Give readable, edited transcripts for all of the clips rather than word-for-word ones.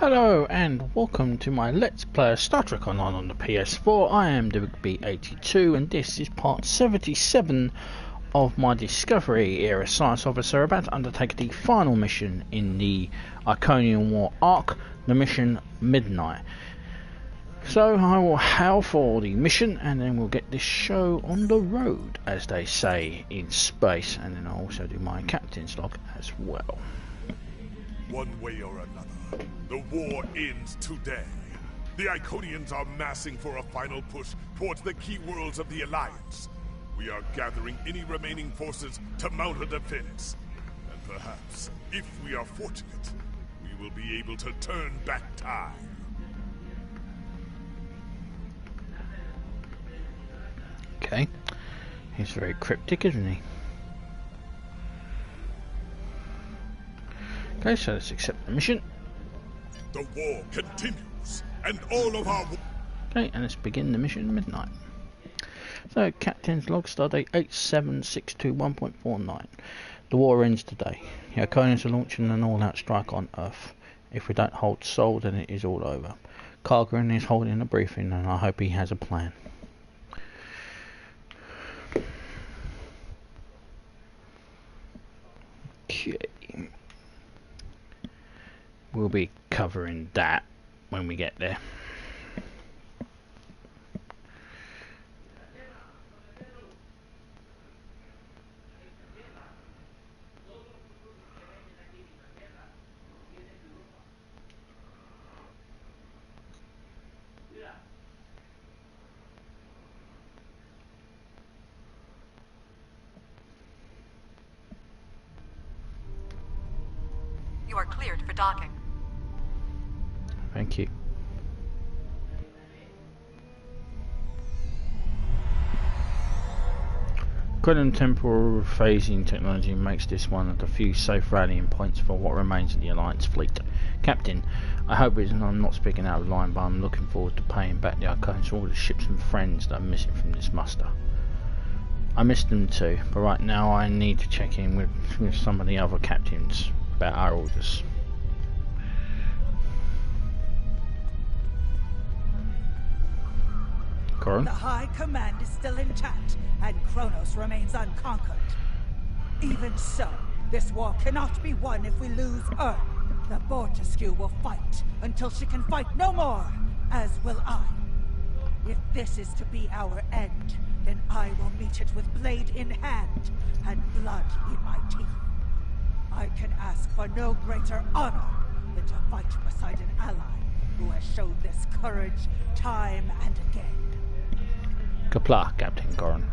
Hello and welcome to my Let's Play Star Trek Online on the PS4. I am DB82 and this is part 77 of my Discovery Era Science Officer about to undertake the final mission in the Iconian War Arc, the mission Midnight. So I will hail for the mission and then we'll get this show on the road, as they say in space, and then I'll also do my captain's log as well. One way or another, the war ends today. The Iconians are massing for a final push towards the key worlds of the Alliance. We are gathering any remaining forces to mount a defense. And perhaps, if we are fortunate, we will be able to turn back time. Okay, he's very cryptic, isn't he? Okay, so let's accept the mission. The war continues, and all of our... Okay, and let's begin the mission Midnight. So, Captain's log, Stardate 87621.49. The war ends today. The Iconians are launching an all-out strike on Earth. If we don't hold Sol, then it is all over. Kagran is holding a briefing, and I hope he has a plan. Okay. We'll be covering that when we get there. You are cleared for docking. Thank you. Quantum temporal phasing technology makes this one of the few safe rallying points for what remains of the Alliance fleet. Captain, I hope I'm not speaking out of line, but I'm looking forward to paying back the Iconians for all the ships and friends that I'm missing from this muster. I missed them too, but right now I need to check in with some of the other captains about our orders. The High Command is still intact, and Kronos remains unconquered. Even so, this war cannot be won if we lose Earth. The Bortesque will fight until she can fight no more, as will I. If this is to be our end, then I will meet it with blade in hand and blood in my teeth. I can ask for no greater honor than to fight beside an ally who has shown this courage time and again. Kapla, Captain Goran.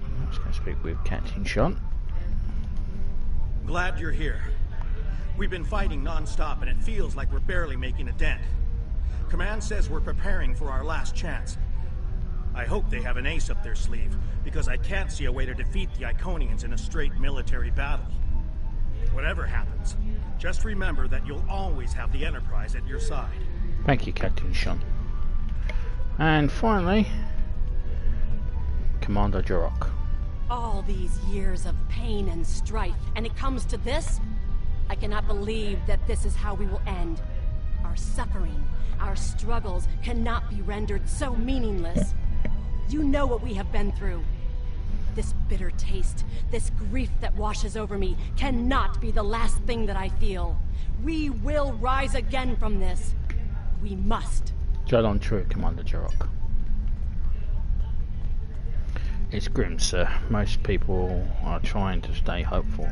I'm just going to speak with Captain Sean. Glad you're here. We've been fighting non-stop and it feels like we're barely making a dent. Command says we're preparing for our last chance. I hope they have an ace up their sleeve, because I can't see a way to defeat the Iconians in a straight military battle. Whatever happens, just remember that you'll always have the Enterprise at your side. Thank you, Captain Sean. And finally, Commander Jarok. All these years of pain and strife, and it comes to this? I cannot believe that this is how we will end. Our suffering, our struggles cannot be rendered so meaningless. You know what we have been through. This bitter taste, this grief that washes over me, cannot be the last thing that I feel. We will rise again from this. We must. Dead on true, Commander Jarok. It's grim, sir. Most people are trying to stay hopeful,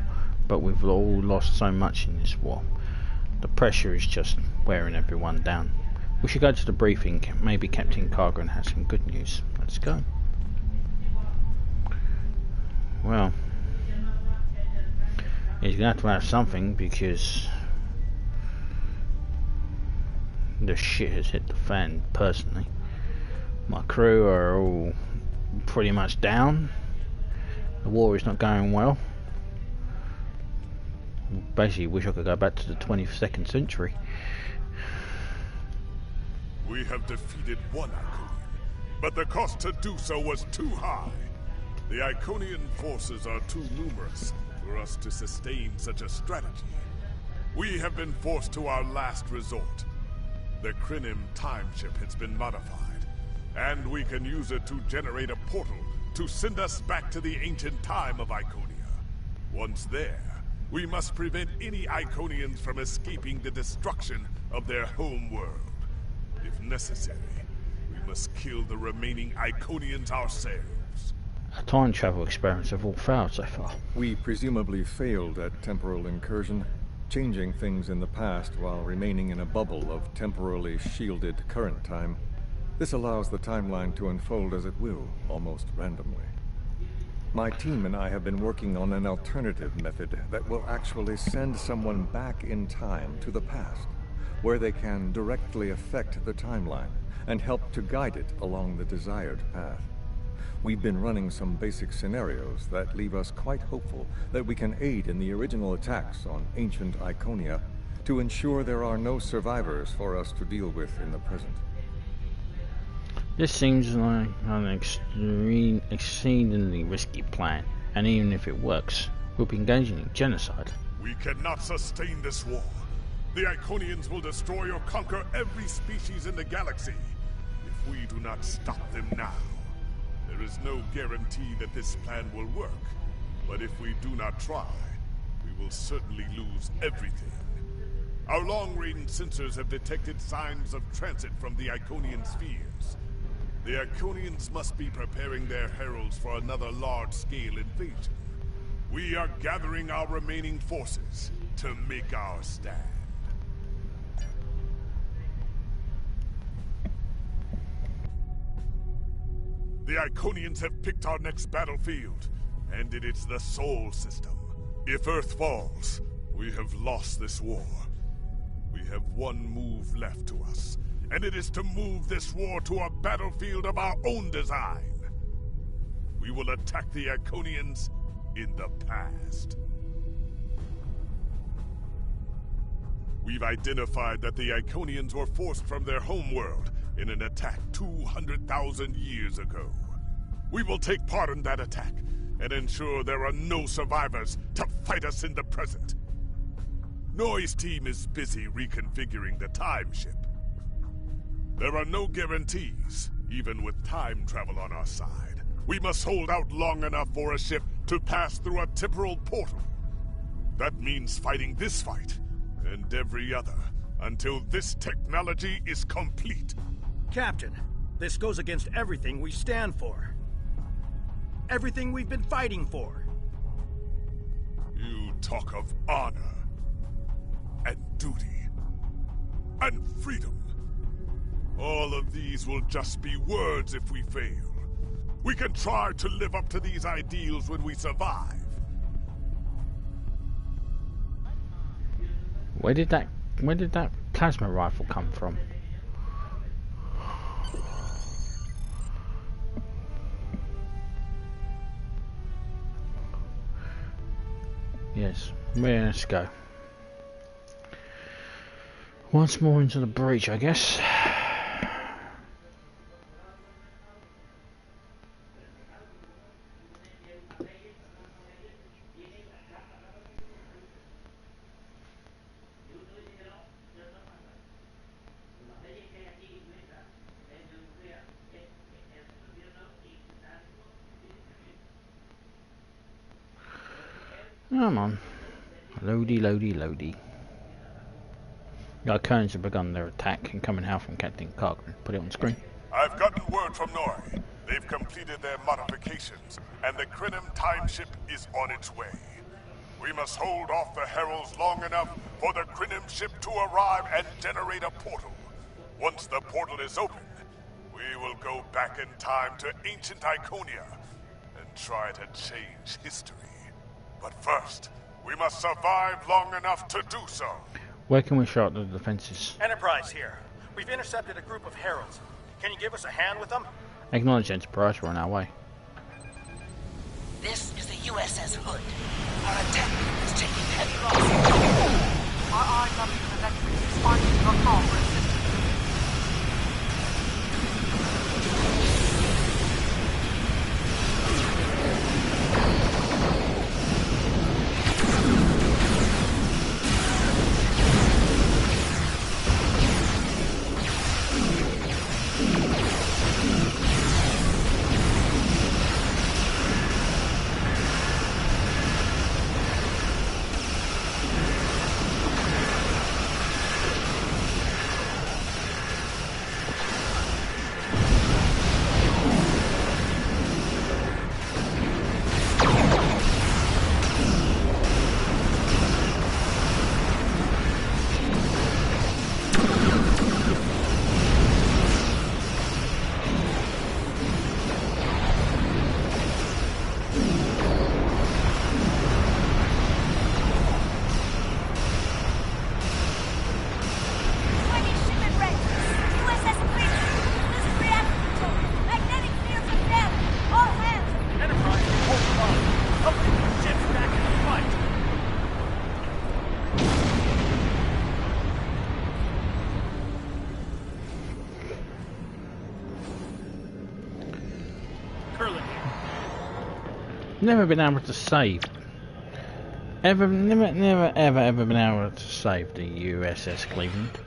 but we've all lost so much in this war. The pressure is just wearing everyone down. We should go to the briefing. Maybe Captain Kagran has some good news. Let's go. Well, he's going to have something, because the shit has hit the fan, personally. My crew are all pretty much down. The war is not going well. Basically wish I could go back to the 22nd century. We have defeated one Iconian, but the cost to do so was too high. The Iconian forces are too numerous for us to sustain such a strategy. We have been forced to our last resort. The Krynim time ship has been modified, and we can use it to generate a portal to send us back to the ancient time of Iconia. Once there, we must prevent any Iconians from escaping the destruction of their home world. If necessary, we must kill the remaining Iconians ourselves. Our time travel experiments have all failed so far. We presumably failed at temporal incursion, changing things in the past while remaining in a bubble of temporally shielded current time. This allows the timeline to unfold as it will, almost randomly. My team and I have been working on an alternative method that will actually send someone back in time to the past, where they can directly affect the timeline and help to guide it along the desired path. We've been running some basic scenarios that leave us quite hopeful that we can aid in the original attacks on ancient Iconia to ensure there are no survivors for us to deal with in the present. This seems like an exceedingly risky plan, and even if it works, we'll be engaging in genocide. We cannot sustain this war. The Iconians will destroy or conquer every species in the galaxy if we do not stop them now. There is no guarantee that this plan will work, but if we do not try, we will certainly lose everything. Our long-range sensors have detected signs of transit from the Iconian spheres. The Iconians must be preparing their heralds for another large-scale invasion. We are gathering our remaining forces to make our stand. The Iconians have picked our next battlefield, and it is the Sol system. If Earth falls, we have lost this war. We have one move left to us, and it is to move this war to a battlefield of our own design. We will attack the Iconians in the past. We've identified that the Iconians were forced from their homeworld in an attack 200,000 years ago. We will take part in that attack and ensure there are no survivors to fight us in the present. Noi's team is busy reconfiguring the time ship. There are no guarantees, even with time travel on our side. We must hold out long enough for a ship to pass through a temporal portal. That means fighting this fight, and every other, until this technology is complete. Captain, this goes against everything we stand for. Everything we've been fighting for. You talk of honor, and duty, and freedom. All of these will just be words if we fail. We can try to live up to these ideals when we survive. Where did that plasma rifle come from? Yes, let's go. Once more into the breach, I guess. Come on. Loady, loady, loady. The Iconians have begun their attack, incoming hail from Captain Kagran. Put it on screen. I've gotten word from Noi. They've completed their modifications, and the Krynim time ship is on its way. We must hold off the heralds long enough for the Krynim ship to arrive and generate a portal. Once the portal is opened, we will go back in time to ancient Iconia and try to change history. But first, we must survive long enough to do so. Where can we shut the defenses? Enterprise here. We've intercepted a group of heralds. Can you give us a hand with them? Acknowledge Enterprise, we're on our way. This is the USS Hood. Our attack is taking heavy losses. Our RW electric is responding to your call for assistance. Never been able to save. Never ever been able to save the USS Cleveland.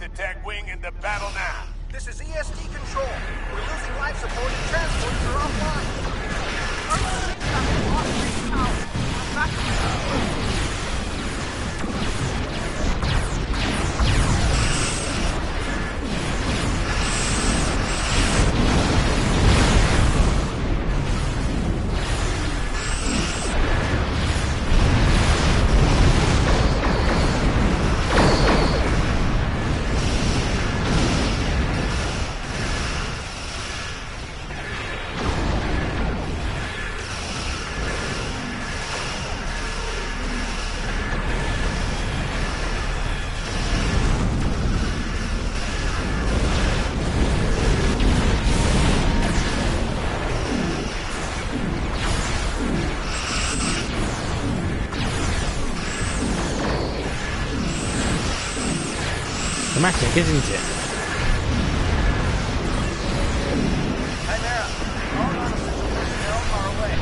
Attack wing into battle now. This is ESD control. We're losing life support and transporters are offline. Dramatic, isn't it? Chimera, all non-essential personnel are away.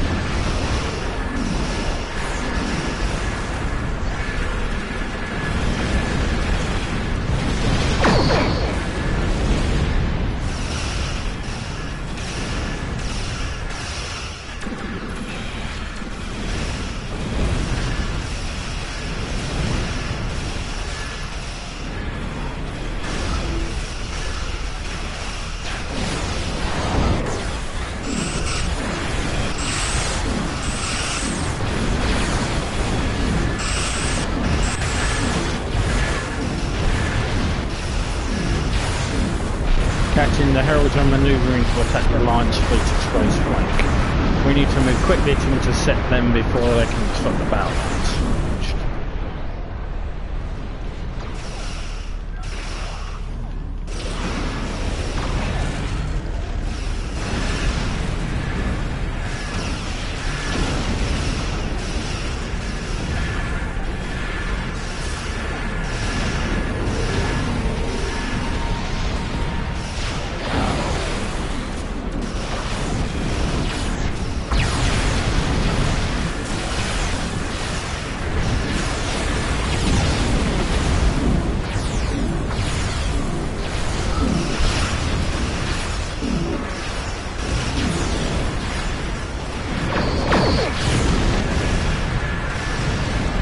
Catching the Heralds are manoeuvring to attack the Alliance fleet's exposed flank. We need to move quickly to intercept them before they can stop the battle lines.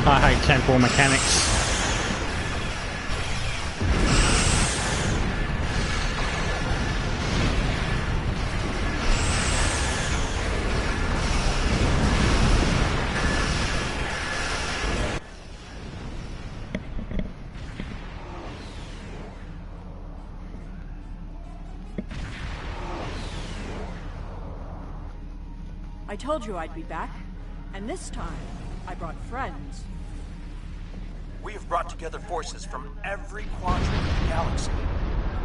I hate temporal mechanics. I told you I'd be back, and this time I brought friends. We have brought together forces from every quadrant of the galaxy.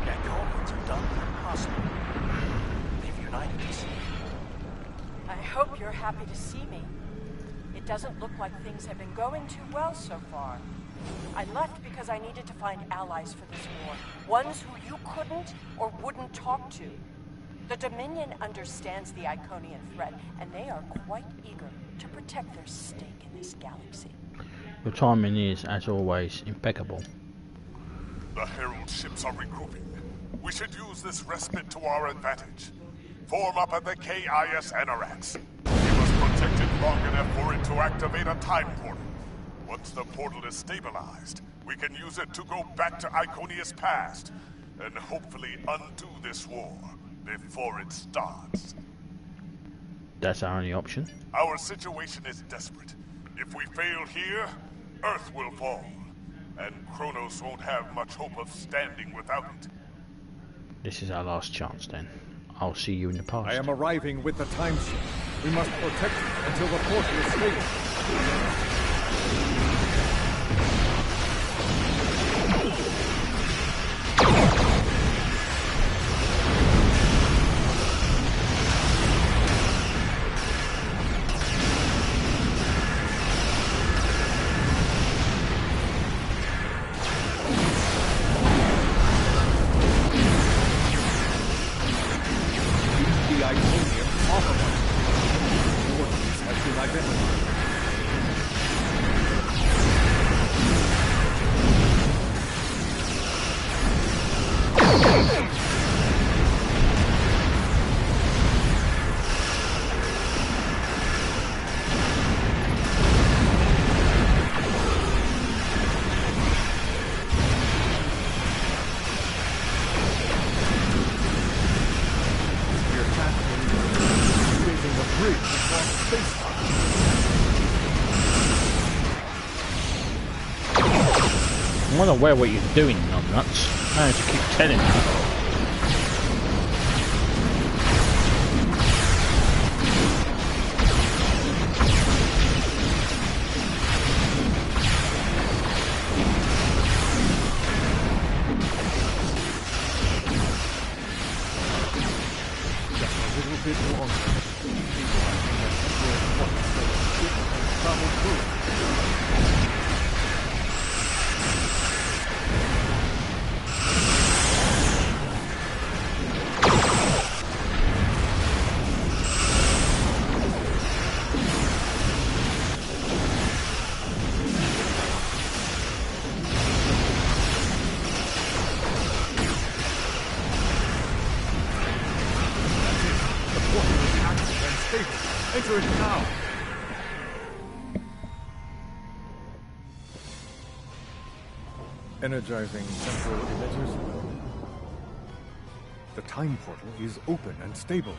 The Iconians have done the impossible. They've united us. I hope you're happy to see me. It doesn't look like things have been going too well so far. I left because I needed to find allies for this war. Ones who you couldn't or wouldn't talk to. The Dominion understands the Iconian threat, and they are quite eager to protect their stake in this galaxy. Your timing is, as always, impeccable. The Herald ships are regrouping. We should use this respite to our advantage. Form up at the KIS Anarax. We must protect it long enough for it to activate a time portal. Once the portal is stabilized, we can use it to go back to Iconia's past, and hopefully undo this war before it starts. That's our only option. Our situation is desperate. If we fail here, Earth will fall, and Kronos won't have much hope of standing without it. This is our last chance then. I'll see you in the past. I am arriving with the time ship. We must protect it until the portal is stable. I'm not aware what you're doing, numbnuts. I just keep telling you. Enter it now! Energizing central emitters. The time portal is open and stable.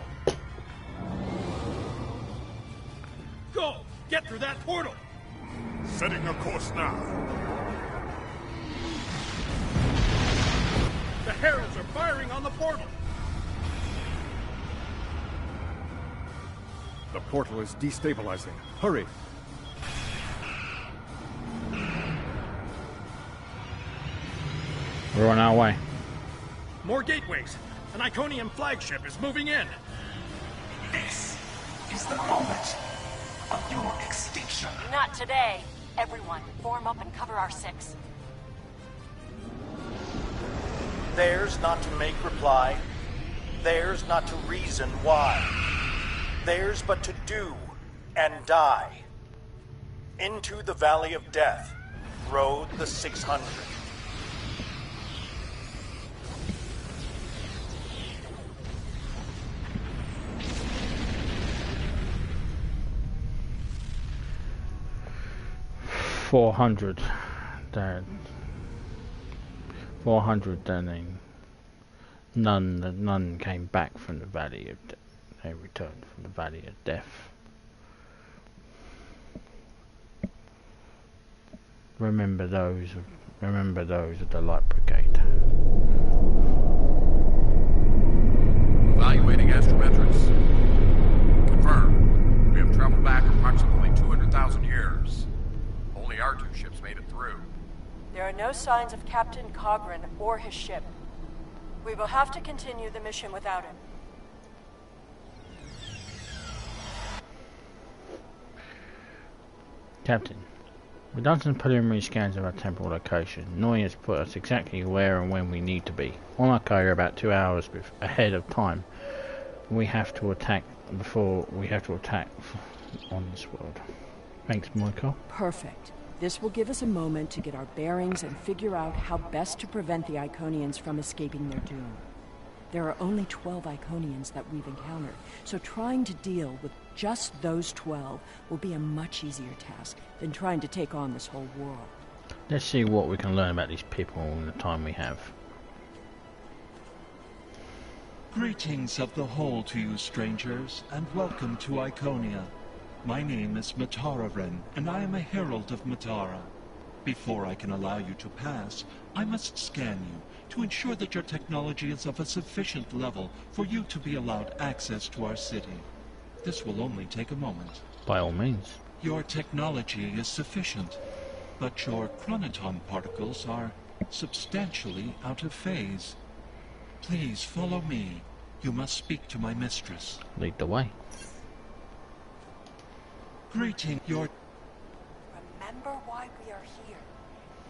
Go! Get through that portal! Setting a course now. The heralds are firing on the portal! The portal is destabilizing. Hurry! We're on our way. More gateways! An Iconian flagship is moving in! This is the moment of your extinction. Not today. Everyone, form up and cover our six. Theirs not to make reply. Theirs not to reason why. Theirs but to do and die. Into the Valley of Death rode the 600. Dad. 400 then none came back from the Valley of Death. They returned from the Valley of Death. Remember those of the Light Brigade. Evaluating astrometrics. Confirmed. We have traveled back approximately 200,000 years. Only our two ships made it through. There are no signs of Captain Kagran or his ship. We will have to continue the mission without him. Captain, we've done some preliminary scans of our temporal location. Noi has put us exactly where and when we need to be. On our carrier about 2 hours ahead of time. We have to attack on this world. Thanks, Michael. Perfect. This will give us a moment to get our bearings and figure out how best to prevent the Iconians from escaping their doom. There are only 12 Iconians that we've encountered, so trying to deal with just those 12 will be a much easier task than trying to take on this whole world. Let's see what we can learn about these people in the time we have. Greetings of the whole to you, strangers, and welcome to Iconia. My name is Matara Wren, and I am a herald of Matara. Before I can allow you to pass, I must scan you to ensure that your technology is of a sufficient level for you to be allowed access to our city. This will only take a moment. By all means. Your technology is sufficient, but your chronoton particles are substantially out of phase. Please follow me. You must speak to my mistress. Lead the way. Greeting, your... Remember why we are here.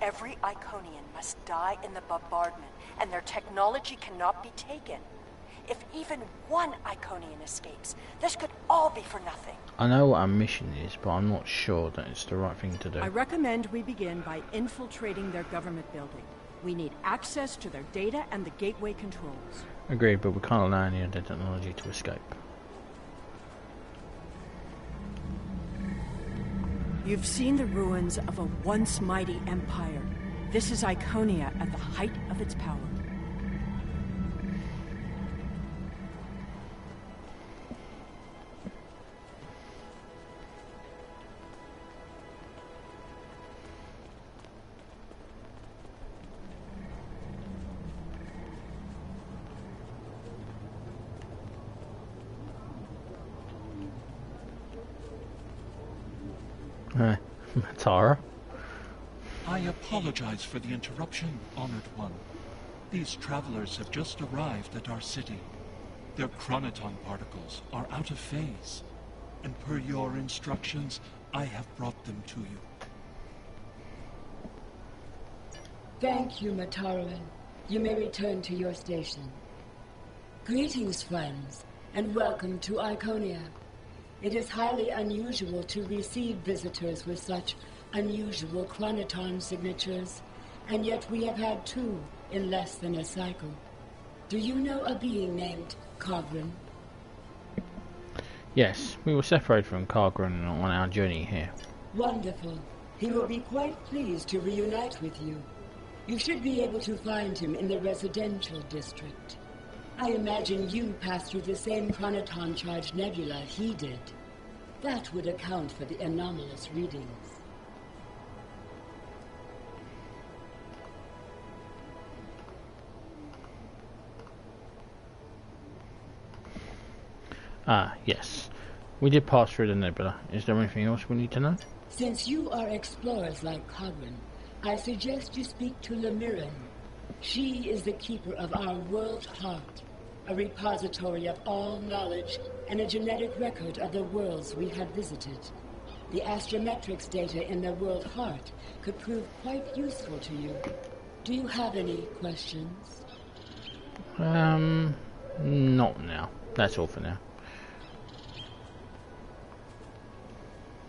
Every Iconian must die in the bombardment, and their technology cannot be taken. If even one Iconian escapes, this could all be for nothing. I know what our mission is, but I'm not sure that it's the right thing to do. I recommend we begin by infiltrating their government building. We need access to their data and the gateway controls. Agreed, but we can't allow any of their technology to escape. You've seen the ruins of a once mighty empire. This is Iconia at the height of its power. Tara? I apologize for the interruption, Honored One. These travelers have just arrived at our city. Their chronoton particles are out of phase, and per your instructions, I have brought them to you. Thank you, Mataruan. You may return to your station. Greetings, friends, and welcome to Iconia. It is highly unusual to receive visitors with such unusual chronoton signatures, and yet we have had 2 in less than a cycle. Do you know a being named Kagran? Yes, we were separated from Kagran on our journey here. Wonderful. He will be quite pleased to reunite with you. You should be able to find him in the residential district. I imagine you passed through the same chronoton-charged nebula he did. That would account for the anomalous readings. Ah, yes. We did pass through the nebula. Is there anything else we need to know? Since you are explorers like Kagran, I suggest you speak to Lemiran. She is the keeper of our world heart, a repository of all knowledge and a genetic record of the worlds we have visited. The astrometrics data in the world heart could prove quite useful to you. Do you have any questions? Not now. That's all for now.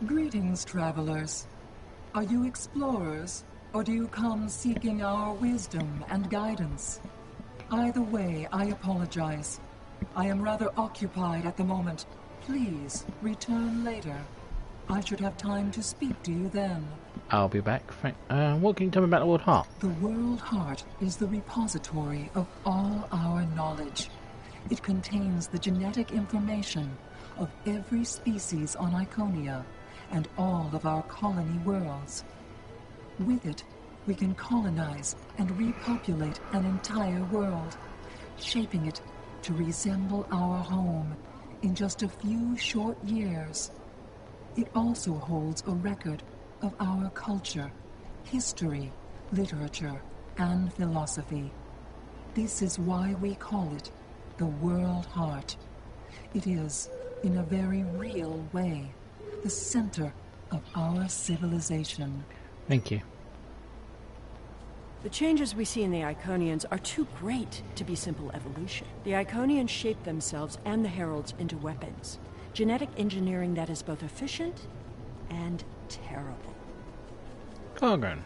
Greetings, travelers. Are you explorers, or do you come seeking our wisdom and guidance? Either way, I apologize. I am rather occupied at the moment. Please, return later. I should have time to speak to you then. I'll be back. What can you tell me about the World Heart? The World Heart is the repository of all our knowledge. It contains the genetic information of every species on Iconia and all of our colony worlds. With it, we can colonize and repopulate an entire world, shaping it to resemble our home in just a few short years. It also holds a record of our culture, history, literature, and philosophy. This is why we call it the World Heart. It is, in a very real way, the center of our civilization. Thank you. The changes we see in the Iconians are too great to be simple evolution. The Iconians shape themselves and the Heralds into weapons. Genetic engineering that is both efficient and terrible. Kagran.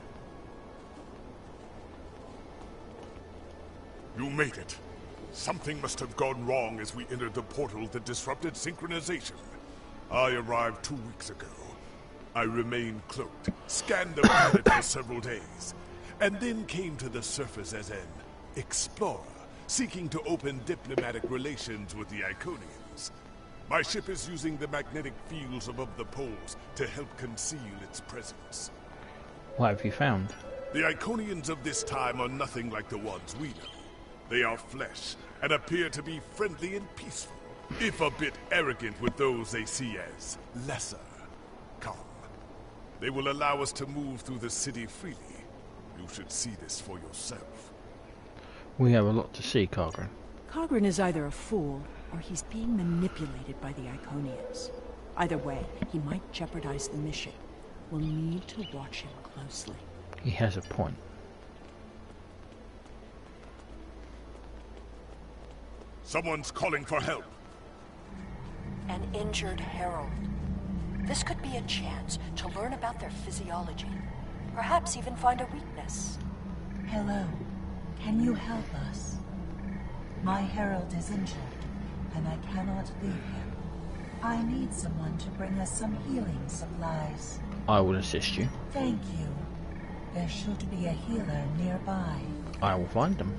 You made it. Something must have gone wrong as we entered the portal that disrupted synchronization. I arrived 2 weeks ago. I remained cloaked, scanned the planet for several days, and then came to the surface as an explorer, seeking to open diplomatic relations with the Iconians. My ship is using the magnetic fields above the poles to help conceal its presence. What have you found? The Iconians of this time are nothing like the ones we know. They are flesh, and appear to be friendly and peaceful, if a bit arrogant with those they see as lesser. Come. They will allow us to move through the city freely. You should see this for yourself. We have a lot to see, Kagran. Kagran is either a fool, or he's being manipulated by the Iconians. Either way, he might jeopardize the mission. We'll need to watch him closely. He has a point. Someone's calling for help. An injured herald. This could be a chance to learn about their physiology. Perhaps even find a weakness. Hello. Can you help us? My herald is injured, and I cannot leave him. I need someone to bring us some healing supplies. I will assist you. Thank you. There should be a healer nearby. I will find them.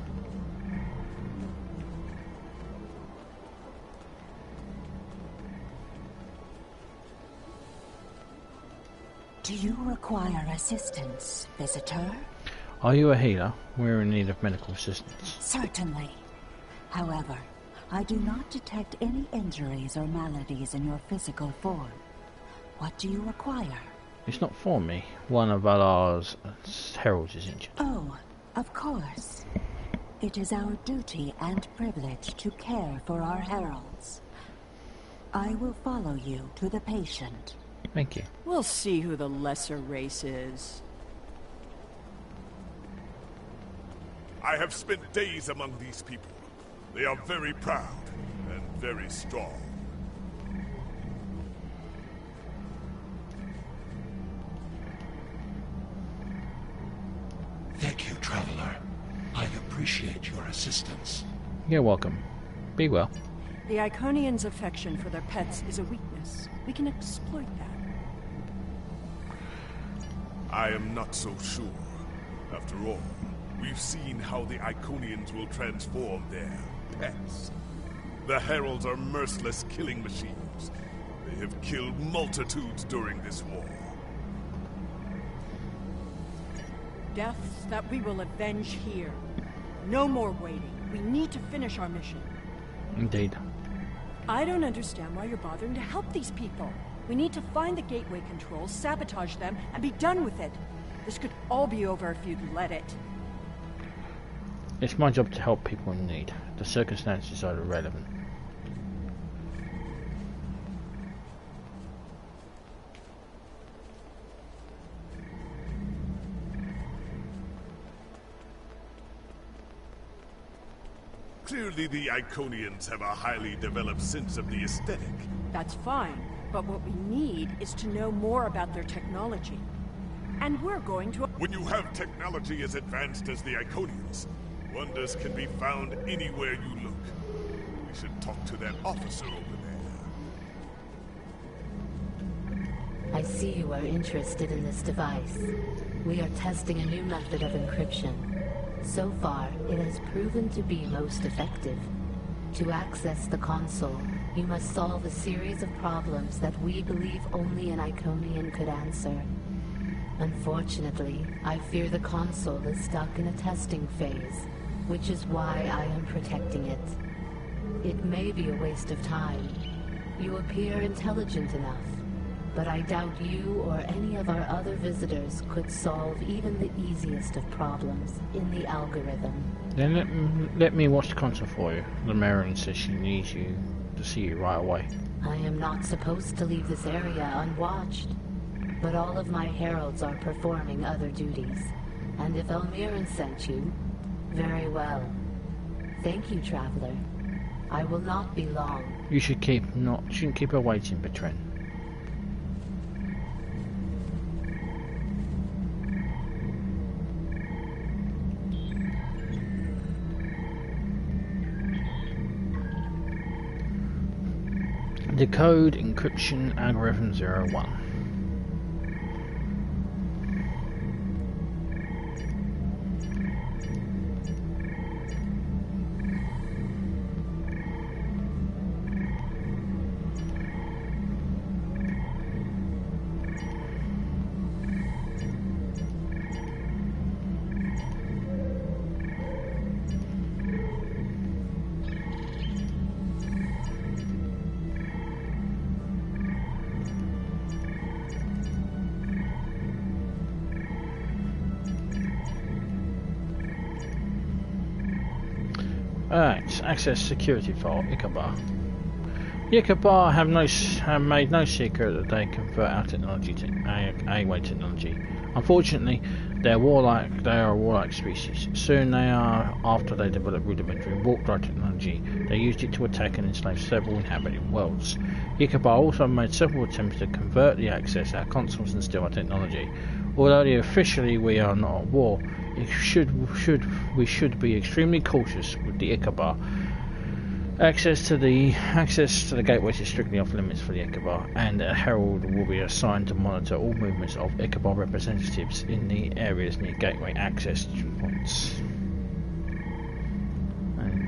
Do you require assistance, visitor? Are you a healer? We're in need of medical assistance. Certainly. However, I do not detect any injuries or maladies in your physical form. What do you require? It's not for me. One of Allah's heralds is injured. Oh, of course. It is our duty and privilege to care for our heralds. I will follow you to the patient. Thank you. We'll see who the lesser race is. I have spent days among these people. They are very proud and very strong. Thank you, Traveler. I appreciate your assistance. You're welcome. Be well. The Iconians' affection for their pets is a weakness. We can exploit that. I am not so sure. After all, we've seen how the Iconians will transform their pets. The heralds are merciless killing machines. They have killed multitudes during this war. Deaths that we will avenge here. No more waiting. We need to finish our mission. Indeed. I don't understand why you're bothering to help these people. We need to find the gateway controls, sabotage them, and be done with it. This could all be over if you'd let it. It's my job to help people in need. The circumstances are irrelevant. Clearly the Iconians have a highly developed sense of the aesthetic. That's fine, but what we need is to know more about their technology. And we're going to... When you have technology as advanced as the Iconians, wonders can be found anywhere you look. We should talk to that officer over there. I see you are interested in this device. We are testing a new method of encryption. So far, it has proven to be most effective. To access the console, you must solve a series of problems that we believe only an Iconian could answer. Unfortunately, I fear the console is stuck in a testing phase, which is why I am protecting it. It may be a waste of time. You appear intelligent enough, but I doubt you or any of our other visitors could solve even the easiest of problems in the algorithm. Then let me watch the console for you. The Marion says she needs you to see you right away. I am not supposed to leave this area unwatched, but all of my heralds are performing other duties. And if Elmiran sent you, very well. Thank you, Traveler. I will not be long. You shouldn't keep her waiting, Bertrand. Decode encryption algorithm 01. Alright, access security file, Ichabod. The Ichabod have made no secret that they convert our technology to A-way technology. Unfortunately, they are a warlike species. Soon after they developed rudimentary warp drive technology, they used it to attack and enslave several inhabited worlds. The Ichabod also made several attempts to convert the access our consoles and steal our technology. Although officially we are not at war, we should be extremely cautious with the Ichabod. Access to the gateways is strictly off limits for the Ichabod, and a herald will be assigned to monitor all movements of Ichabod representatives in the areas near gateway access points. And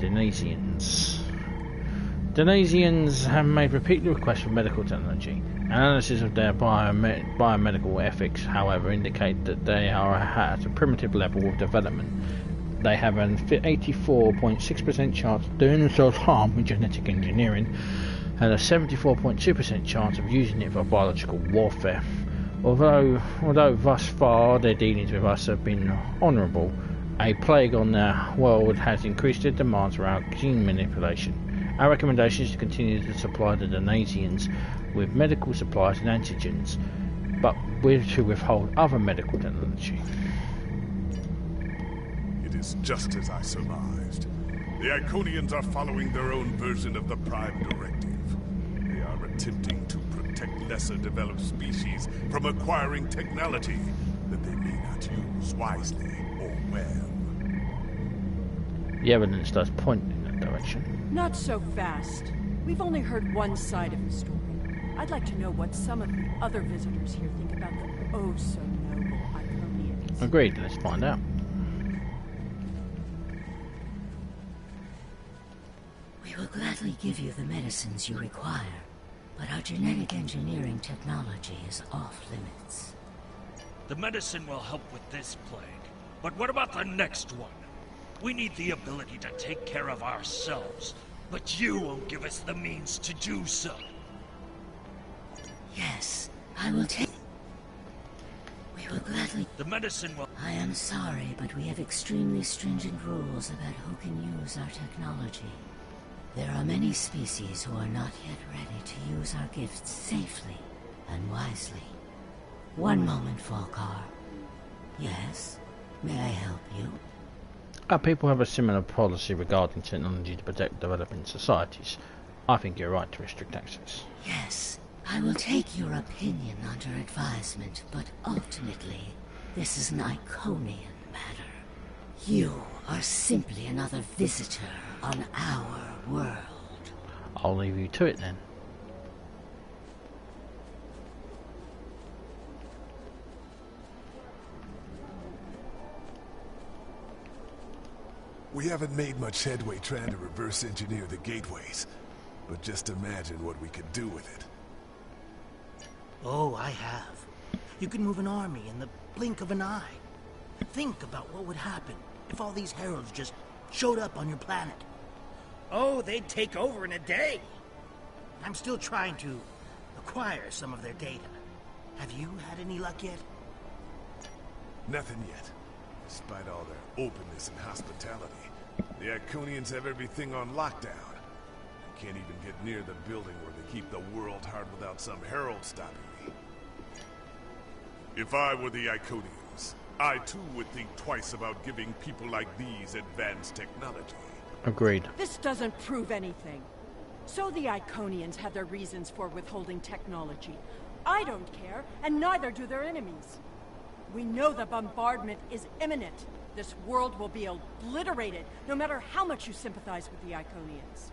Denasians have made repeated requests for medical technology. Analysis of their biomedical ethics, however, indicate that they are at a primitive level of development. They have an 84.6% chance of doing themselves harm with genetic engineering, and a 74.2% chance of using it for biological warfare. Although thus far their dealings with us have been honourable, a plague on their world has increased their demands for our gene manipulation. Our recommendation is to continue to supply the Donasians with medical supplies and antigens, but we're to withhold other medical technology. It is just as I surmised. The Iconians are following their own version of the Prime Directive. They are attempting to protect lesser developed species from acquiring technology that they may not use wisely or well. The evidence does point in that direction. Not so fast. We've only heard one side of the story. I'd like to know what some of the other visitors here think about the oh-so-noble Iconians. Agreed, let's find out. We will gladly give you the medicines you require, but our genetic engineering technology is off limits. The medicine will help with this plague, but what about the next one? We need the ability to take care of ourselves, but you won't give us the means to do so. Yes, I will take... We will gladly... The medicine will... I am sorry, but we have extremely stringent rules about who can use our technology. There are many species who are not yet ready to use our gifts safely and wisely. One moment, Falkar. Yes? May I help you? Our people have a similar policy regarding technology to protect developing societies. I think you're right to restrict access. Yes, I will take your opinion under advisement, but ultimately, this is an Iconian matter. You are simply another visitor on our world. I'll leave you to it then. We haven't made much headway trying to reverse engineer the gateways, but just imagine what we could do with it. Oh, I have. You can move an army in the blink of an eye. Think about what would happen if all these heralds just showed up on your planet. Oh, they'd take over in a day. I'm still trying to acquire some of their data. Have you had any luck yet? Nothing yet. Despite all their openness and hospitality, the Iconians have everything on lockdown. I can't even get near the building where they keep the world hard without some herald stopping me. If I were the Iconians, I too would think twice about giving people like these advanced technology. Agreed. This doesn't prove anything. So the Iconians have their reasons for withholding technology. I don't care, and neither do their enemies. We know the bombardment is imminent. This world will be obliterated, no matter how much you sympathize with the Iconians.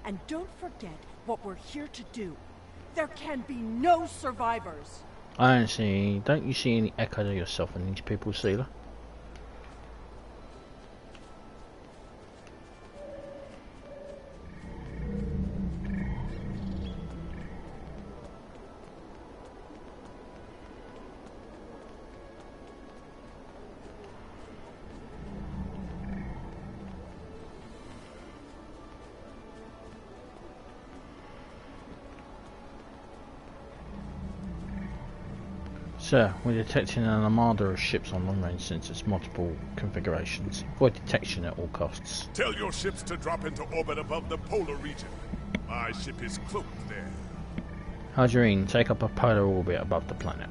And don't forget what we're here to do. There can be no survivors. Don't you see any echo of yourself in these people, Sealer? Sir, we're detecting an armada of ships on long-range sensors, multiple configurations. Avoid detection at all costs. Tell your ships to drop into orbit above the polar region. My ship is cloaked there. Hajarine, take up a polar orbit above the planet.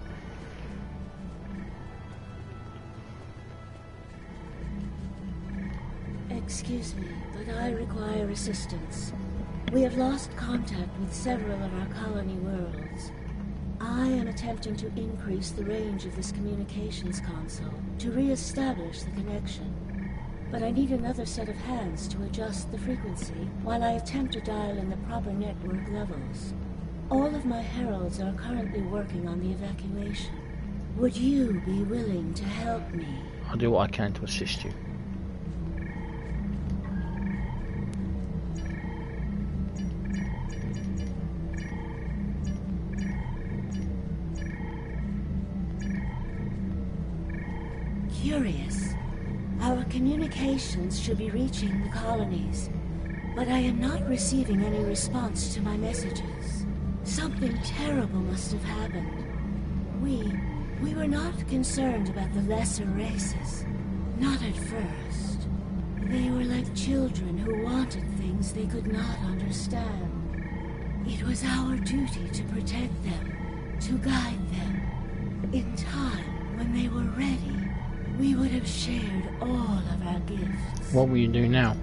Excuse me, but I require assistance. We have lost contact with several of our colony worlds. I am attempting to increase the range of this communications console to re-establish the connection. But I need another set of hands to adjust the frequency while I attempt to dial in the proper network levels. All of my heralds are currently working on the evacuation. Would you be willing to help me? I'll do what I can to assist you. Curious. Our communications should be reaching the colonies, but I am not receiving any response to my messages. Something terrible must have happened. We were not concerned about the lesser races. Not at first. They were like children who wanted things they could not understand. It was our duty to protect them, to guide them. In time, when they were ready, we would have shared all of our gifts. What will you do now?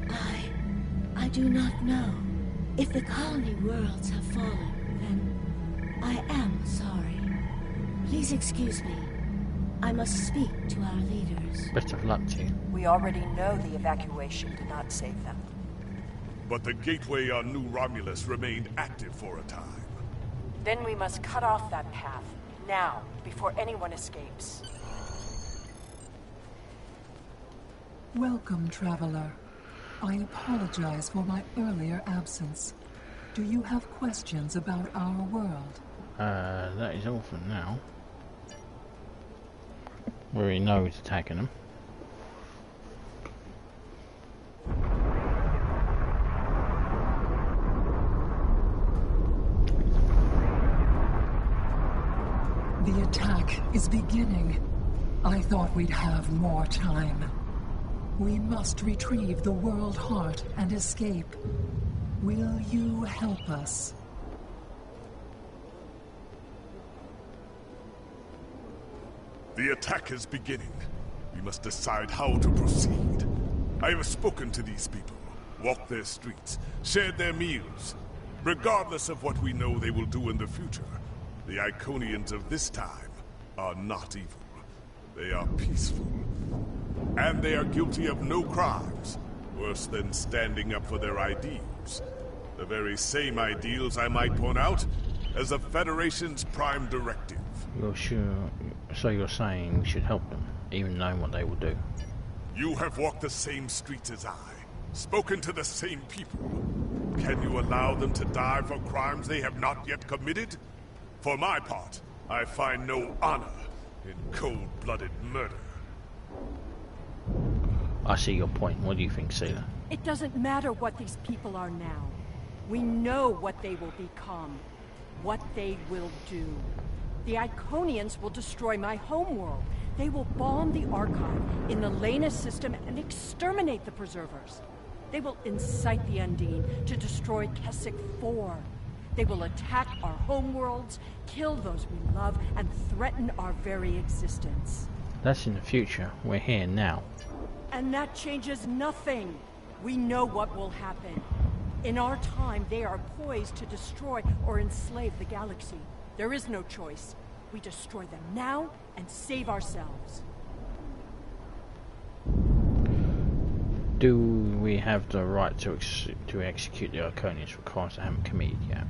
I do not know. If the colony worlds have fallen, then I am sorry. Please excuse me. I must speak to our leaders. Best of luck to you. We already know the evacuation did not save them. But the gateway on New Romulus remained active for a time. Then we must cut off that path, now, before anyone escapes. Welcome, traveler. I apologize for my earlier absence. Do you have questions about our world? That is all for now. We already know who's attacking them. The attack is beginning. I thought we'd have more time. We must retrieve the World Heart and escape. Will you help us? The attack is beginning. We must decide how to proceed. I have spoken to these people, walked their streets, shared their meals. Regardless of what we know they will do in the future, the Iconians of this time are not evil. They are peaceful. And they are guilty of no crimes, worse than standing up for their ideals. The very same ideals, I might point out, as the Federation's prime directive. You're sure? So you're saying we should help them, even knowing what they will do? You have walked the same streets as I, spoken to the same people. Can you allow them to die for crimes they have not yet committed? For my part, I find no honor in cold-blooded murder. I see your point. What do you think, Sealer? It doesn't matter what these people are now. We know what they will become, what they will do. The Iconians will destroy my homeworld. They will bomb the Archive in the Lena system and exterminate the Preservers. They will incite the Undine to destroy Keswick 4. They will attack our homeworlds, kill those we love, and threaten our very existence. That's in the future. We're here now. And that changes nothing. We know what will happen. In our time, they are poised to destroy or enslave the galaxy. There is no choice. We destroy them now and save ourselves. Do we have the right to execute the Iconians for crimes they haven't committed yet?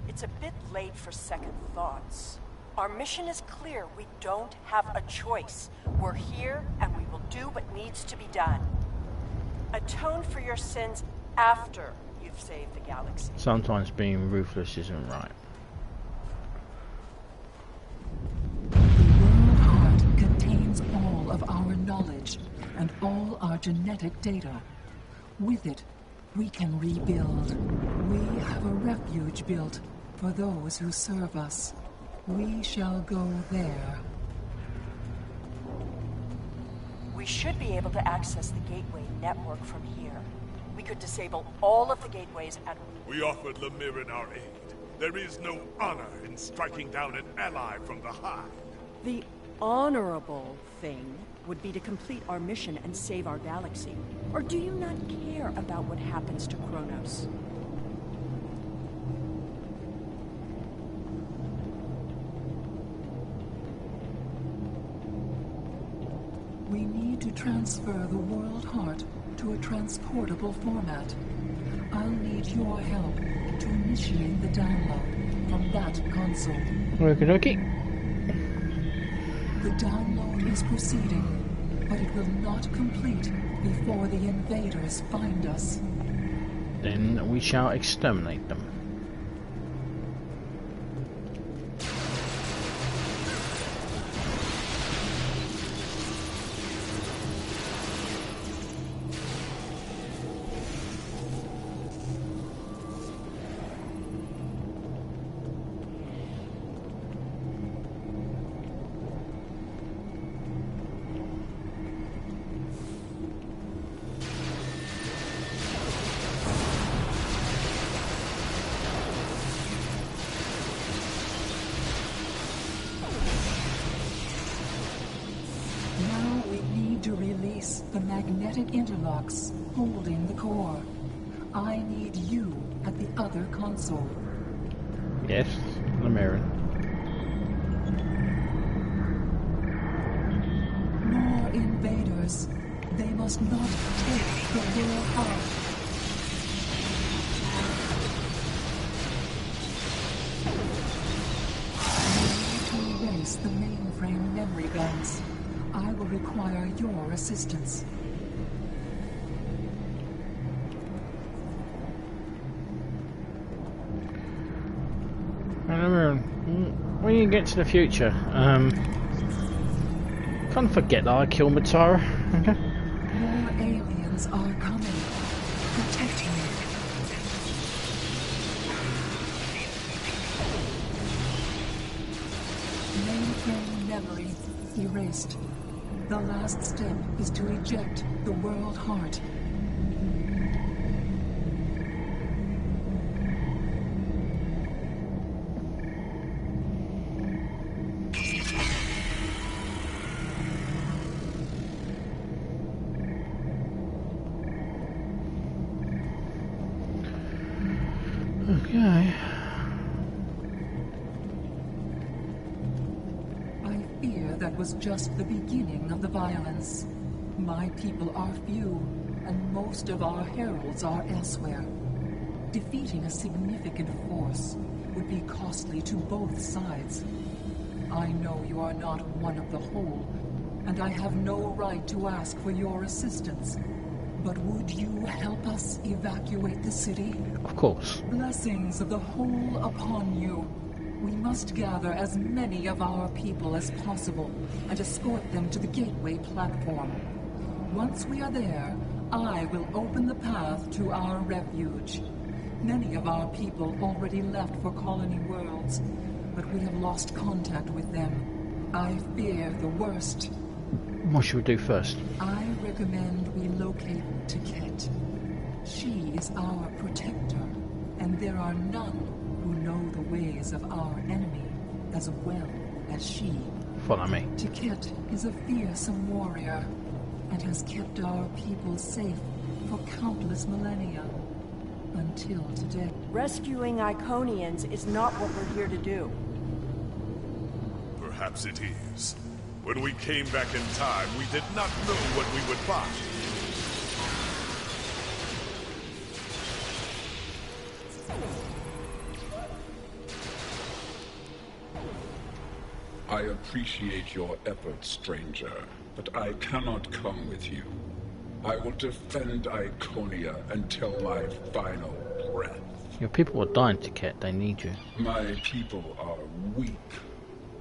It's a bit late for second thoughts. Our mission is clear. We don't have a choice. We're here, and we will do what needs to be done. Atone for your sins after you've saved the galaxy. Sometimes being ruthless isn't right. The World Heart contains all of our knowledge and all our genetic data. With it, we can rebuild. We have a refuge built for those who serve us. We shall go there. We should be able to access the gateway network from here. We could disable all of the gateways at... We offered Lemirin our aid. There is no honor in striking down an ally from the Hive. The honorable thing would be to complete our mission and save our galaxy. Or do you not care about what happens to Kronos? We need to transfer the World Heart to a transportable format. I'll need your help to initiate the download from that console. Okie dokie. The download is proceeding, but it will not complete before the invaders find us. Then we shall exterminate them. The magnetic interlocks holding the core. I need you at the other console. Yes, Lemirin. More invaders. They must not take the World Heart. To erase the mainframe memory banks, I will require your assistance. When you get to the future, can't forget that I killed Matara. Okay. More aliens are coming. Protect me. Mainframe memory erased. The last step is to eject the World Heart. Okay. That was just the beginning of the violence. My people are few, and most of our heralds are elsewhere. Defeating a significant force would be costly to both sides. I know you are not one of the whole, and I have no right to ask for your assistance. But would you help us evacuate the city? Of course. Blessings of the whole upon you. We must gather as many of our people as possible and escort them to the gateway platform. Once we are there, I will open the path to our refuge. Many of our people already left for Colony Worlds, but we have lost contact with them. I fear the worst. What should we do first? I recommend we locate Tiket. She is our protector, and there are none who know the ways of our enemy as well as she. Follow me. Tiket is a fearsome warrior and has kept our people safe for countless millennia until today. Rescuing Iconians is not what we're here to do. Perhaps it is. When we came back in time, we did not know what we would find. I appreciate your efforts, stranger, but I cannot come with you. I will defend Iconia until my final breath. Your people are dying, Tiket. They need you. My people are weak.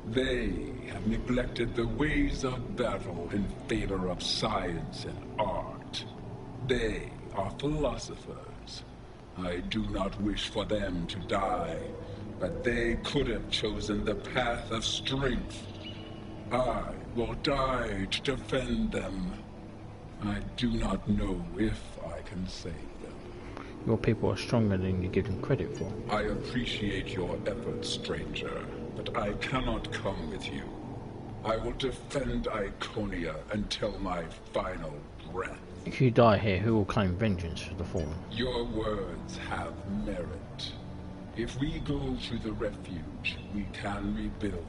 They have neglected the ways of battle in favor of science and art. They are philosophers. I do not wish for them to die, but they could have chosen the path of strength. I will die to defend them. I do not know if I can save them. Your people are stronger than you give them credit for. I appreciate your efforts, stranger, but I cannot come with you. I will defend Iconia until my final breath. If you die here, who will claim vengeance for the fallen? Your words have merit. If we go through the refuge, we can rebuild.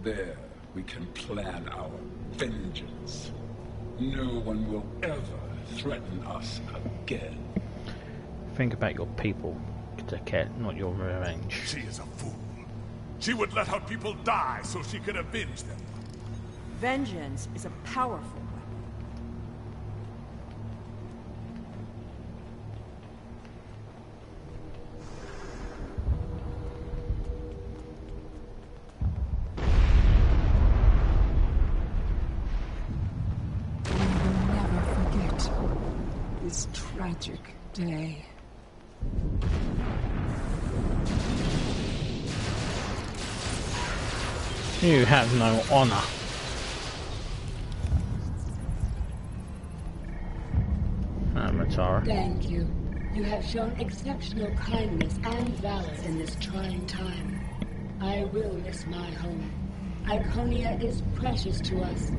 There, we can plan our vengeance. No one will ever threaten us again. Think about your people, Cat, not your revenge. She is a fool. She would let her people die so she could avenge them. Vengeance is a powerful weapon. We will never forget this tragic day. You have no honor. Matara. Thank you. You have shown exceptional kindness and valor in this trying time. I will miss my home. Iconia is precious to us,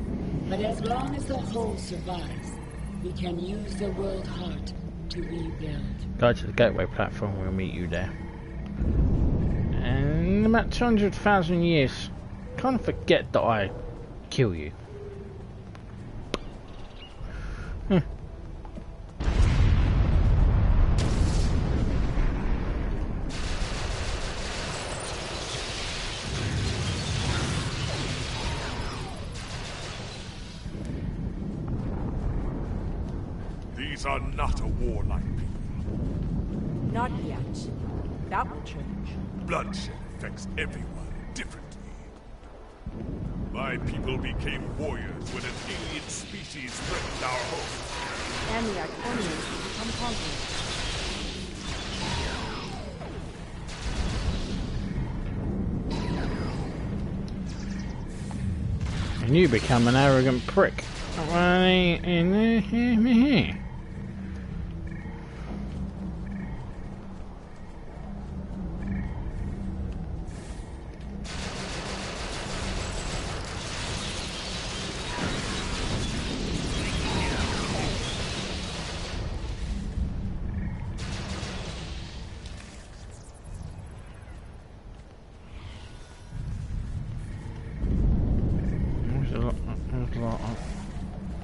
but as long as the whole survives, we can use the world heart to rebuild. Go to the gateway platform, we'll meet you there. And in about 200,000 years, kind of forget that I kill you. These are not a warlike people. Not yet. That will change. Bloodshed affects everyone differently. My people became warriors when an alien species threatened our home. And the Iconians will become conquerors. And you become an arrogant prick.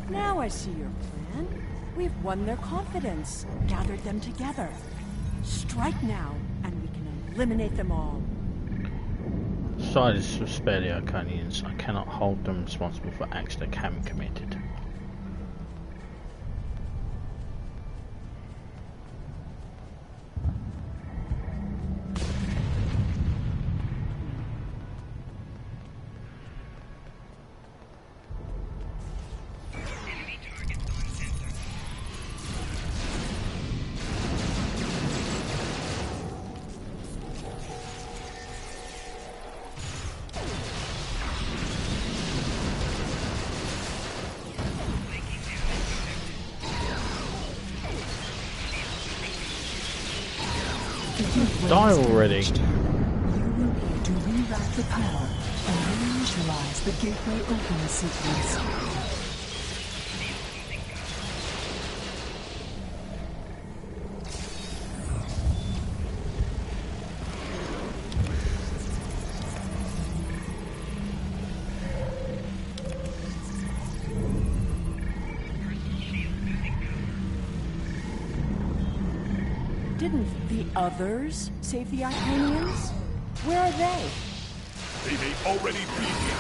Now I see your plan. We've won their confidence, gathered them together. Strike now, and we can eliminate them all. Decided to spare the Iconians. I cannot hold them responsible for acts they haven't committed. Die already. You will need to reroute the power and reinitialize the gateway opening sequence. Didn't the others save the Iconians? Where are they? They may already be here.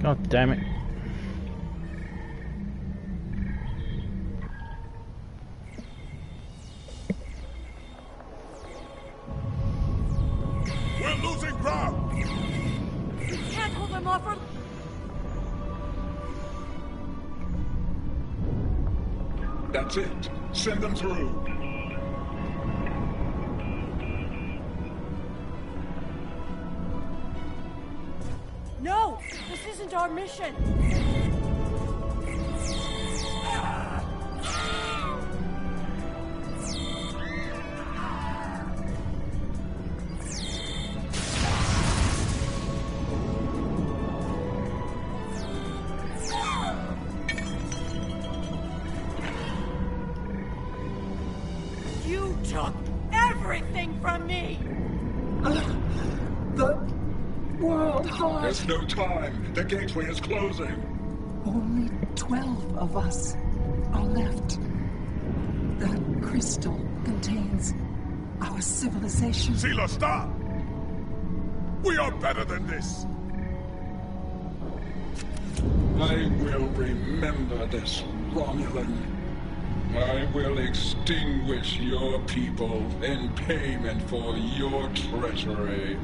God damn it. We're losing ground! You can't hold them off from... That's it. Send them through. No! This isn't our mission! You took everything from me! The World Heart. There's no time. The gateway is closing. Only 12 of us are left. That crystal contains our civilization. Sela, stop! We are better than this! I will remember this, Romulan. I will extinguish your people in payment for your treachery.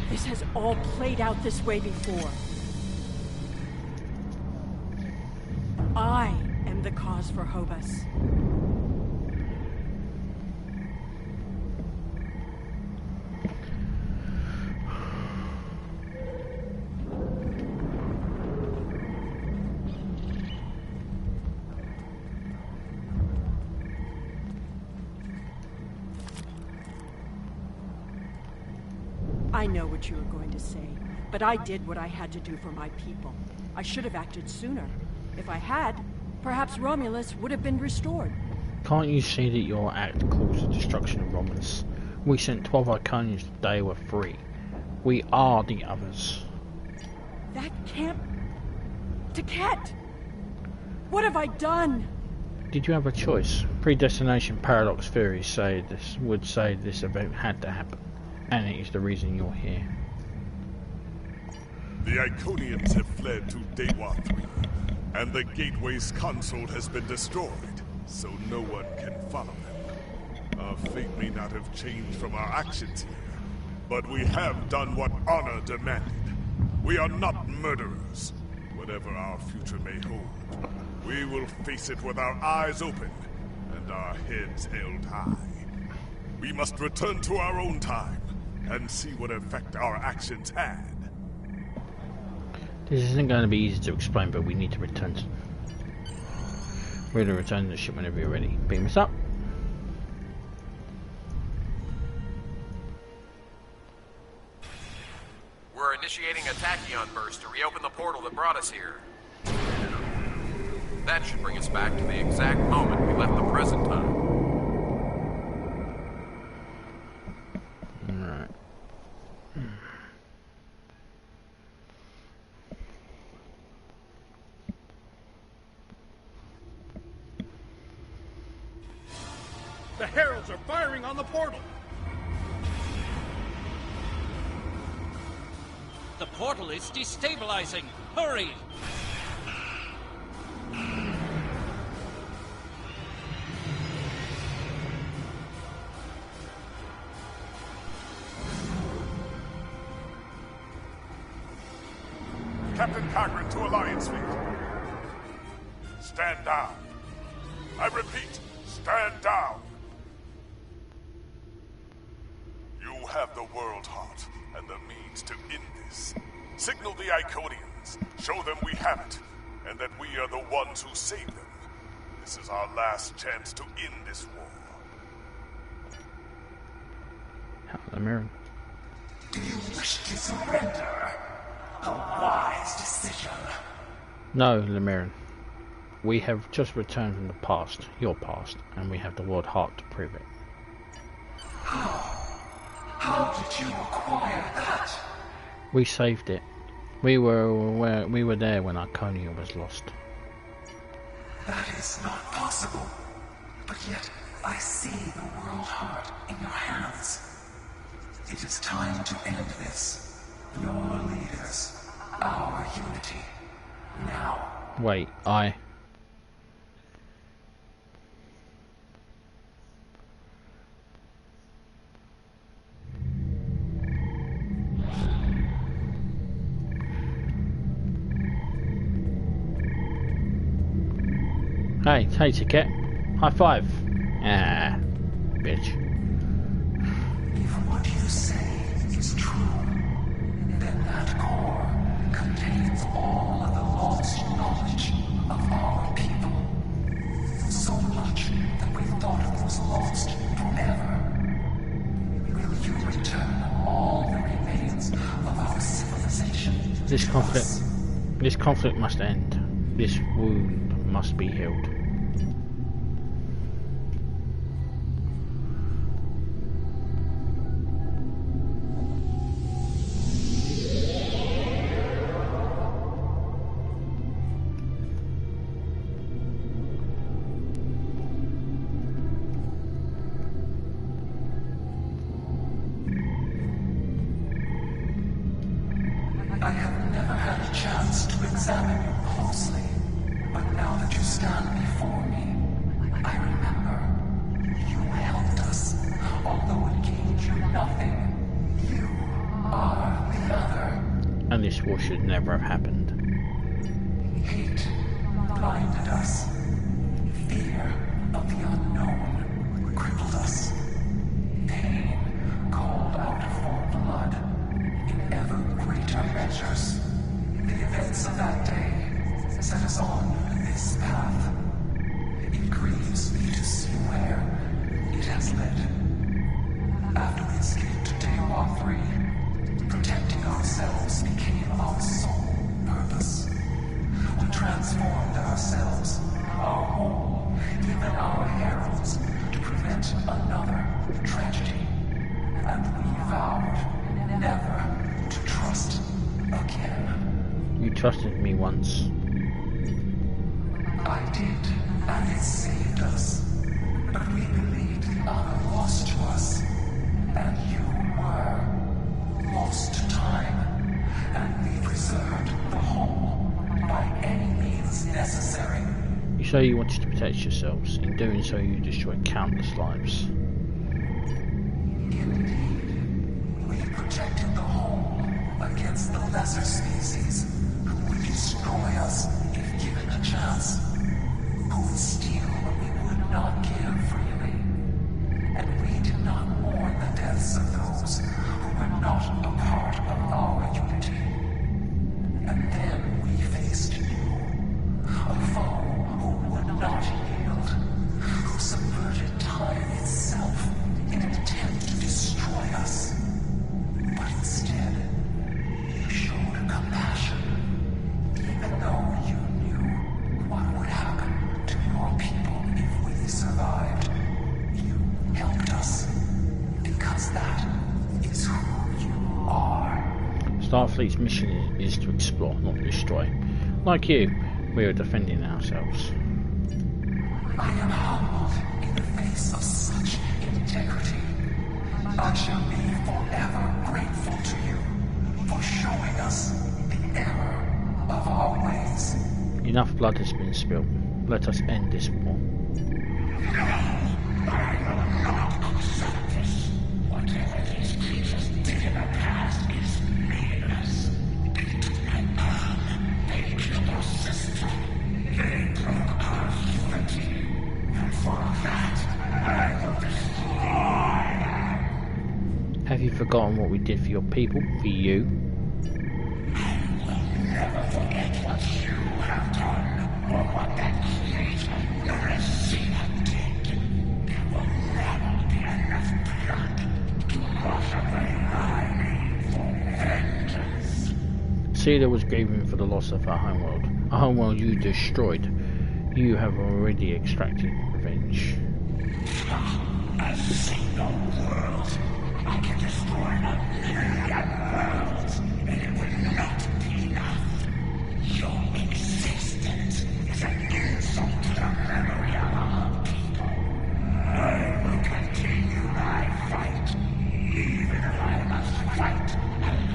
This has all played out this way before. I am the cause for Hobus. I know what you were going to say, but I did what I had to do for my people. I should have acted sooner. If I had, perhaps Romulus would have been restored. Can't you see that your act caused the destruction of Romulus? We sent 12 Iconians today were free. We are the others. That can't... Taket! What have I done? Did you have a choice? Predestination paradox theories would say this event had to happen. And it is the reason you're here. The Iconians have fled to Dewa 3, and the Gateway's console has been destroyed, so no one can follow them. Our fate may not have changed from our actions here, but we have done what honor demanded. We are not murderers. Whatever our future may hold, we will face it with our eyes open and our heads held high. We must return to our own time and see what effect our actions had. This isn't going to be easy to explain, but we need to return to... We're going to return to the ship whenever you're ready. Beam us up. We're initiating a tachyon burst to reopen the portal that brought us here. That should bring us back to the exact moment we left the present time. The heralds are firing on the portal! The portal is destabilizing! Hurry! Captain Kagran to Alliance Fleet. Stand down. I repeat, stand down. You have the World Heart and the means to end this. Signal the Iconians. Show them we have it, and that we are the ones who saved them. This is our last chance to end this war. Lamiran. Do you wish to surrender? A wise decision. No, Lamiran. We have just returned from the past, your past, and we have the World Heart to prove it. How did you acquire that? We saved it. We were there when Iconia was lost. That is not possible. But yet, I see the World Heart in your hands. It is time to end this. Your leaders, our unity. Now. Wait, Hey, Ticket. High five. Ah, bitch. If what you say is true, then that core contains all of the lost knowledge of our people. So much that we thought it was lost forever. Will you return all the remains of our civilization? This conflict must end. This wound must be healed. I have never had a chance to examine you closely, but now that you stand before me, I remember you helped us, although it gained you nothing. You are the other. And this war should never have happened. Hate blinded us. Fear of the unknown crippled us. Pain called out for blood in ever greater measures. The events of that day set us on this path. It grieves me to see where it has led. After we escaped to Daewoo 3, protecting ourselves became our sole purpose. We transformed ourselves, our whole, even our heralds, to prevent another tragedy. And we vowed never to trust again. You trusted me once. I did, and it saved us. But we believed the other lost to us. And you were lost to time. And we preserved the whole by any means necessary. You say you wanted to protect yourselves. In doing so, you destroyed countless lives. Indeed, we protected the whole against the lesser species who would destroy us if given a chance, who would steal what we would not give freely. And we did not mourn the deaths of those who were not a part of our unity. And then we faced you, a foe who would not yield, who subverted time itself in an attempt to destroy us. But instead, you showed compassion, even though you knew what would happen to your people if we survived. You helped us, because that is who you are. Starfleet's mission is to explore, not destroy. Like you, we are defending ourselves. I am humbled in the face of such integrity. I shall be forever grateful to you for showing us the error of our ways. Enough blood has been spilled. Let us end this war. I will not accept this. Whatever these creatures did in the past is meaningless. They killed our sister. They broke our unity. And for that, I will destroy them. Have you forgotten what we did for your people? For you? I will never forget what you have done, or what that creator, the Receiver, did. There will never be enough blood to wash away my need for vengeance. Celia was grieving for the loss of her homeworld. A homeworld you destroyed. You have already extracted revenge. From a single world, I can destroy a million worlds, and it will not be enough. Your existence is an insult to the memory of our people. I will continue my fight, even if I must fight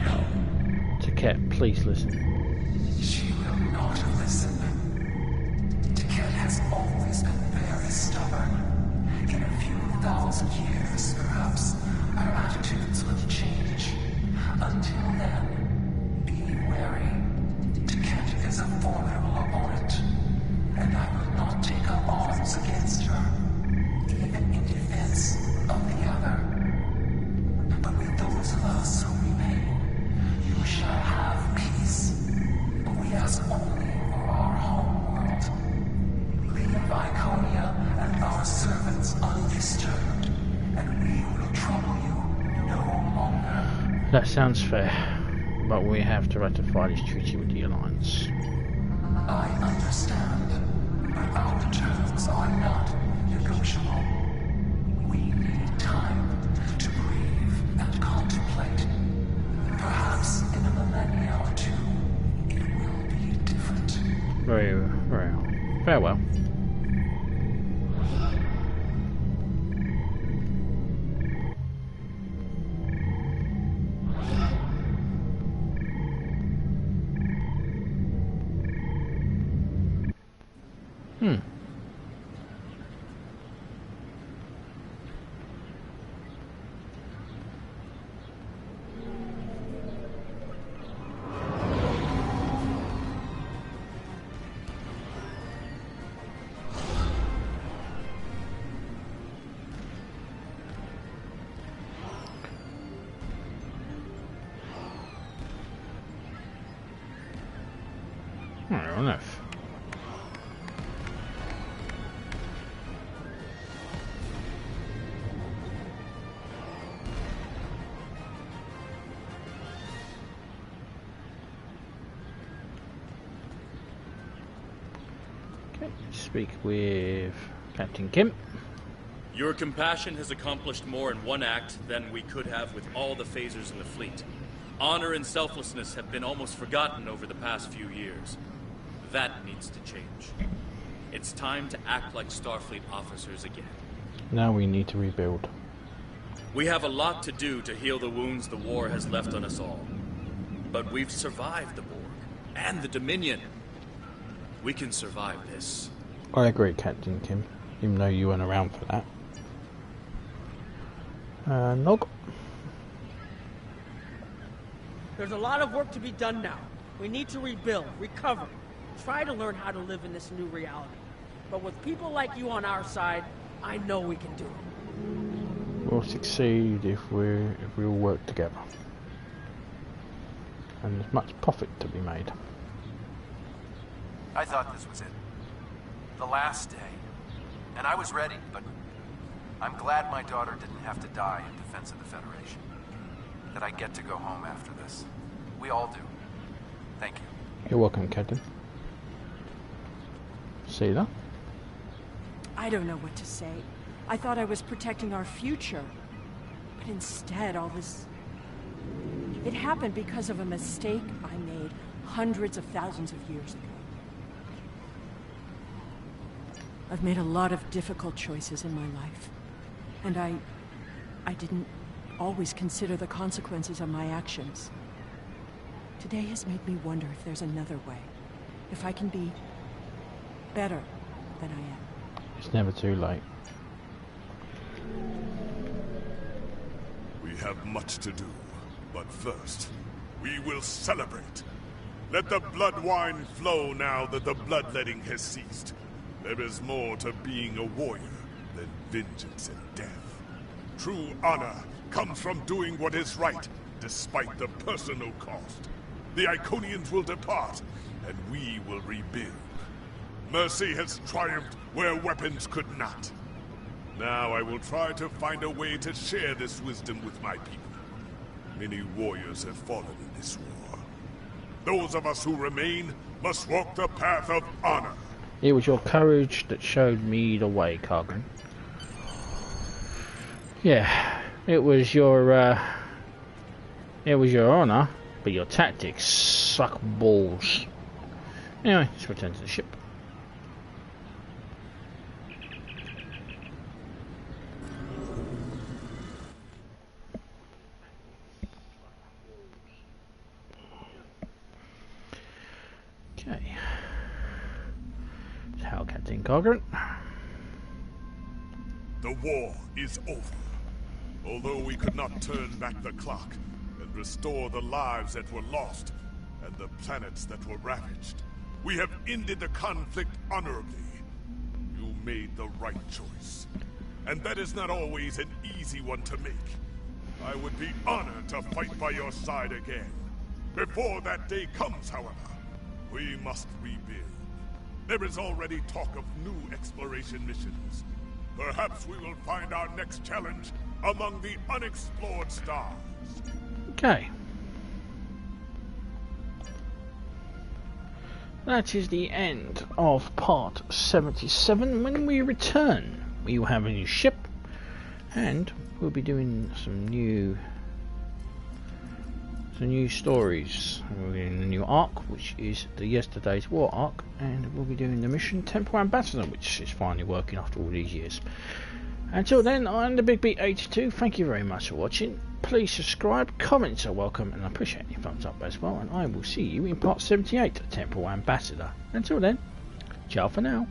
alone. Taket, please listen. She will not listen. Taket has always been very stubborn. In a few thousand years, perhaps, our attitudes will change. Until then, be wary. Taket is a formidable opponent, and I will not take up sounds fair, but we have to ratify this treaty with the Alliance. I understand, but our terms are not negotiable. We need time to breathe and contemplate. Perhaps in a millennia or two, it will be different. Very well. Farewell. Fair enough. Okay, speak with Captain Kim. Your compassion has accomplished more in one act than we could have with all the phasers in the fleet. Honor and selflessness have been almost forgotten over the past few years. That needs to change. It's time to act like Starfleet officers again. Now we need to rebuild. We have a lot to do to heal the wounds the war has left on us all. But we've survived the Borg and the Dominion. We can survive this. I agree, Captain Kim, even though you weren't around for that. Nog. There's a lot of work to be done now. We need to rebuild, recover, try to learn how to live in this new reality. But with people like you on our side, I know we can do it. We'll succeed if we all work together. And there's much profit to be made. I thought this was it. The last day. And I was ready, but I'm glad my daughter didn't have to die in defense of the Federation. That I get to go home after this. We all do. Thank you. You're welcome, Captain. See that? I don't know what to say. I thought I was protecting our future. But instead, all this... It happened because of a mistake I made hundreds of thousands of years ago. I've made a lot of difficult choices in my life. And I didn't always consider the consequences of my actions. Today has made me wonder if there's another way. If I can be better than I am. It's never too late. We have much to do, but first, we will celebrate. Let the blood wine flow now that the bloodletting has ceased. There is more to being a warrior than vengeance and death. True honor comes from doing what is right, despite the personal cost. The Iconians will depart, and we will rebuild. Mercy has triumphed where weapons could not. Now I will try to find a way to share this wisdom with my people. Many warriors have fallen in this war. Those of us who remain must walk the path of honor. It was your courage that showed me the way, Kagran. Yeah, it was your honor, but your tactics suck balls. Anyway, let's return to the ship. Okay. How Captain Kagran? The war is over. Although we could not turn back the clock and restore the lives that were lost and the planets that were ravaged, we have ended the conflict honorably. You made the right choice. And that is not always an easy one to make. I would be honored to fight by your side again. Before that day comes, however, we must rebuild. There is already talk of new exploration missions. Perhaps we will find our next challenge among the unexplored stars. Okay. that is the end of part 77. When we return, we will have a new ship, and we'll be doing some new stories. We're doing the new arc, which is the Yesterday's War Arc, and we'll be doing the mission Temporal Ambassador, which is finally working after all these years. Until then, I'm the Big Beat 82. Thank you very much for watching. Please subscribe, comments are welcome, and I appreciate any thumbs up as well. And I will see you in part 78 of Temporal Ambassador. Until then, ciao for now.